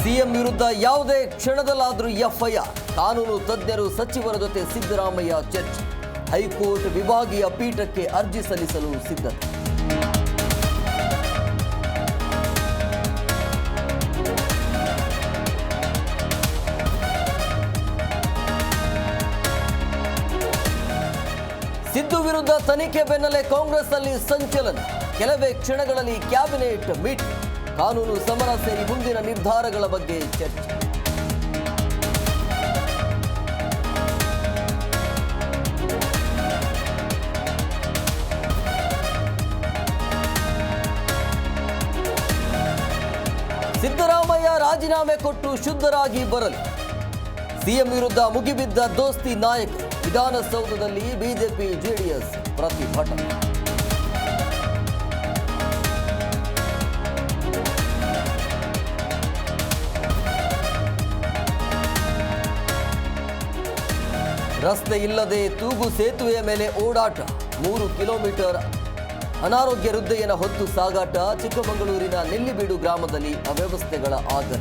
CM ವಿರುದ್ಧ ಯಾವುದೇ ಕ್ಷಣದಲ್ಲಾದರೂ FIR. ಕಾನೂನು ತಜ್ಞರು ಸಚಿವರ ಜೊತೆ ಸಿದ್ದರಾಮಯ್ಯ ಚರ್ಚೆ. ಹೈಕೋರ್ಟ್ ವಿಭಾಗೀಯ ಪೀಠಕ್ಕೆ ಅರ್ಜಿ ಸಲ್ಲಿಸಲು ಸಿದ್ಧತೆ. ಸಿದ್ದು ವಿರುದ್ಧ ತನಿಖೆ ಬೆನ್ನಲ್ಲೇ ಕಾಂಗ್ರೆಸ್ನಲ್ಲಿ ಸಂಚಲನ. ಕೆಲವೇ ಕ್ಷಣಗಳಲ್ಲಿ ಕ್ಯಾಬಿನೆಟ್ ಮೀಟಿಂಗ್. ಕಾನೂನು ಸಮರ ಸೇರಿ ಮುಂದಿನ ನಿರ್ಧಾರಗಳ ಬಗ್ಗೆ ಚರ್ಚೆ. ಸಿದ್ದರಾಮಯ್ಯ ರಾಜೀನಾಮೆ ಕೊಟ್ಟು ಶುದ್ಧರಾಗಿ ಬರಲಿ. ಸಿಎಂ ವಿರುದ್ಧ ಮುಗಿಬಿದ್ದ ದೋಸ್ತಿ ನಾಯಕ. ವಿಧಾನಸೌಧದಲ್ಲಿ ಬಿಜೆಪಿ ಜೆಡಿಎಸ್ ಪ್ರತಿಭಟನೆ. ರಸ್ತೆ ಇಲ್ಲದೆ ತೂಗು ಸೇತುವೆಯ ಮೇಲೆ ಓಡಾಟ. 3 ಕಿಲೋಮೀಟರ್ ಅನಾರೋಗ್ಯ ವೃದ್ಧೆಯನ್ನ ಹೊತ್ತು ಸಾಗಾಟ. ಚಿಕ್ಕಮಗಳೂರಿನ ನೆಲ್ಲಿಬೀಡು ಗ್ರಾಮದಲ್ಲಿ ಅವ್ಯವಸ್ಥೆಗಳ ಆಗರ.